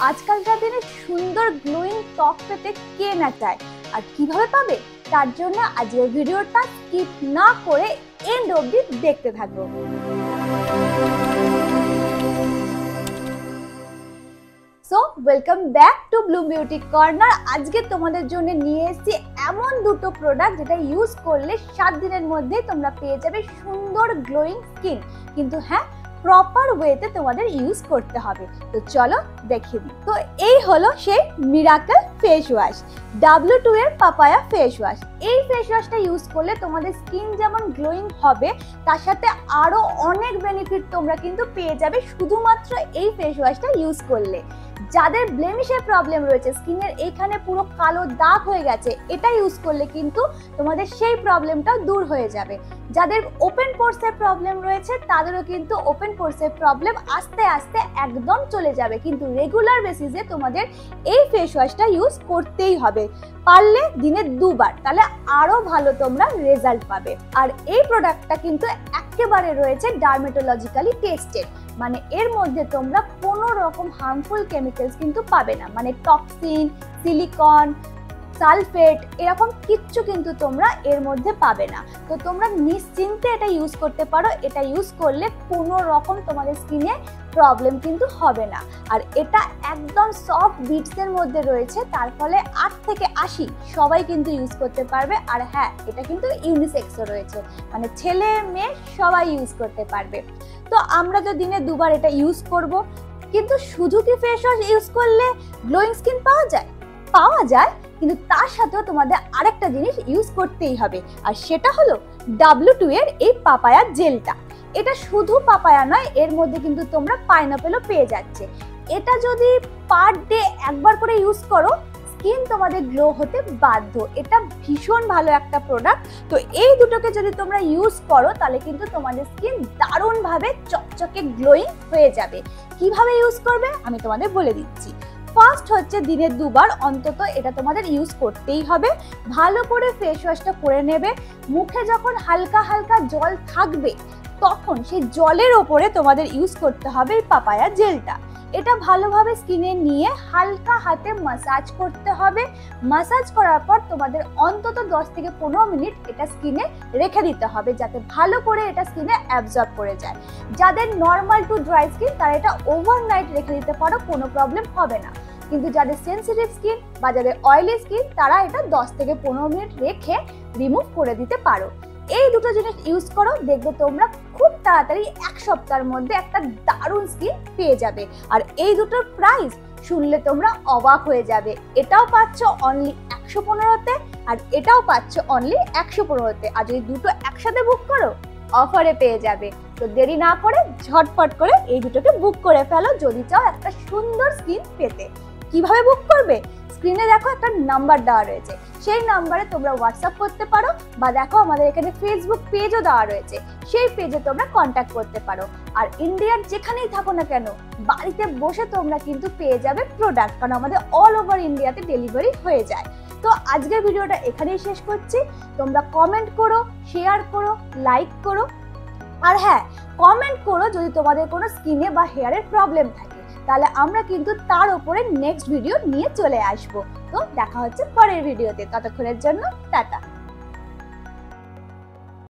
আজকালকার দিনে সুন্দর গ্লোয়িং ত্বক পেতে কে না চায়, আর কিভাবে পাবে তার জন্য আজকের ভিডিওটা স্কিপ না করে এন্ড অবধি দেখতে থাকো। So welcome back to bloom beauty corner. আজকে তোমাদের জন্য নিয়ে এসেছি এমন দুটো প্রোডাক্ট যেটা ইউজ করলে 7 দিনের মধ্যে তোমরা পেয়ে যাবে সুন্দর গ্লোয়িং স্কিন, কিন্তু হ্যাঁ প্রপার ওয়েতে তোমাদের ইউজ করতে হবে। তো চলো দেখে দিই। তো এই হলো সেই মিরাকল ফেস ওয়াশ, W2 এর পাপায়া ফেস ওয়াশ। এই ফেস ওয়াশটা ইউজ করলে তোমাদের স্কিন যেমন গ্লোয়িং হবে, তার সাথে আরো অনেক বেনিফিট তোমরা কিন্তু পেয়ে যাবে শুধুমাত্র এই ফেস ওয়াশটা ইউজ করলে। যাদের ব্লেমিশের প্রবলেম রয়েছে, স্কিনের এইখানে পুরো কালো দাগ হয়ে গেছে, এটা ইউজ করলে কিন্তু তোমাদের সেই প্রবলেমটা দূর হয়ে যাবে। যাদের ওপেন পোরসের প্রবলেম রয়েছে, তাদেরও কিন্তু ওপেন পোরসের প্রবলেম আস্তে আস্তে একদম চলে যাবে। কিন্তু রেগুলার বেসিসে তোমাদের এই ফেস ওয়াশটা ইউজ করতেই হবে, পারলে দিনে 2 বার, তাহলে আরো ভালো তোমরা রেজাল্ট পাবে। আর এই প্রোডাক্টটা কিন্তু একেবারে রয়েছে ডার্মেটোলজিক্যালি টেস্টেড, মানে এর মধ্যে তোমরা কোনো রকম হার্মফুল কেমিক্যালস কিন্তু পাবে না, মানে টক্সিন, সিলিকন, সালফেট এরকম কিচ্ছু কিন্তু তোমরা এর মধ্যে পাবে না। তো তোমরা নিশ্চিন্তে এটা ইউজ করতে পারো। এটা ইউজ করলে কোনো রকম তোমাদের স্কিনে প্রবলেম কিন্তু হবে না। আর এটা একদম সফট বিটসের মধ্যে রয়েছে, তার ফলে 8 থেকে 80 সবাই কিন্তু ইউজ করতে পারবে। আর হ্যাঁ, এটা কিন্তু ইউনিসেক্সও রয়েছে, মানে ছেলে মেয়ে সবাই ইউজ করতে পারবে। তো আমরা তো দিনে 2 বার এটা ইউজ করব, কিন্তু শুধু কি ফেস ওয়াশ ইউজ করলে গ্লোয়িং স্কিন পাওয়া যায়? পাওয়া যায়, কিন্তু তার সাথেও তোমাদের আরেকটা জিনিস ইউজ করতেই হবে, আর সেটা হলো W2 এর এই পাপায়া জেলটা। এটা শুধু পাপায়া নয়, এর মধ্যে কিন্তু তোমরা পাইনাপেলও পেয়ে যাচ্ছে। এটা যদি পার ডে একবার করে ইউজ করো, স্কিন তোমাদের গ্লো হতে বাধ্য। এটা ভীষণ ভালো একটা প্রোডাক্ট। তো এই দুটোকে যদি তোমরা ইউজ করো, তাহলে কিন্তু তোমাদের স্কিন দারুণভাবে চকচকে গ্লোয়িং হয়ে যাবে। কিভাবে ইউজ করবে আমি তোমাদের বলে দিচ্ছি। ফার্স্ট হচ্ছে দিনে 2 বার অন্তত এটা তোমাদের ইউজ করতেই হবে। ভালো করে ফেস ওয়াশটা করে নেবে। মুখে যখন হালকা হালকা জল থাকবে, তখন সেই জলের ওপরে তোমাদের ইউজ করতে হবে এই পাপায়া জেলটা। এটা ভালোভাবে স্কিনে নিয়ে হালকা হাতে মাসাজ করতে হবে। মাসাজ করার পর তোমাদের অন্তত 10 থেকে 15 মিনিট এটা স্কিনে রেখে দিতে হবে, যাতে ভালো করে এটা স্কিনে অ্যাবজর্ব করে যায়। যাদের নর্মাল টু ড্রাই স্কিন, তারা এটা ওভারনাইট রেখে দিতে পারো, কোনো প্রবলেম হবে না। কিন্তু যাদের সেনসিটিভ স্কিন বা যাদের অয়েলি স্কিন, তারা এটা 10 থেকে 15 মিনিট রেখে রিমুভ করে দিতে পারো। এই দুটো জিনিস ইউজ করো, দেখবে তোমরা খুব তাড়াতাড়ি 1 সপ্তাহের মধ্যে একটা দারুণ স্কিন পেয়ে যাবে। আর এই দুটোর প্রাইস শুনলে তোমরা অবাক হয়ে যাবে। এটাও পাচ্ছ অনলি 115তে, আর এটাও পাচ্ছ অনলি 115তে। আর যদি দুটো একসাথে বুক করো, অফারে পেয়ে যাবে। তো দেরি না করে ঝটপট করে এই দুটোকে বুক করে ফেলো, যদি চাও একটা সুন্দর স্কিন পেতে। কিভাবে বুক করবে? স্ক্রিনে দেখো একটা নাম্বার দেওয়া রয়েছে, সেই নাম্বারে তোমরা হোয়াটসঅ্যাপ করতে পারো, বা দেখো আমাদের এখানে ফেসবুক পেজও দেওয়া রয়েছে, সেই পেজে তোমরা কন্ট্যাক্ট করতে পারো। আর ইন্ডিয়ার যেখানেই থাকো না কেন, বাড়িতে বসে তোমরা কিন্তু পেয়ে যাবে প্রোডাক্ট, কারণ আমাদের অল ওভার ইন্ডিয়াতে ডেলিভারি হয়ে যায়। তো আজকের ভিডিওটা এখানেই শেষ করছি। তোমরা কমেন্ট করো, শেয়ার করো, লাইক করো, আর হ্যাঁ কমেন্ট করো যদি তোমাদের কোনো স্কিনে বা হেয়ারের প্রবলেম থাকে, তাহলে আমরা কিন্তু তার উপরে নেক্সট ভিডিও নিয়ে চলে আসবো। তো দেখা হচ্ছে পরের ভিডিওতে, ততক্ষণের জন্য টাটা।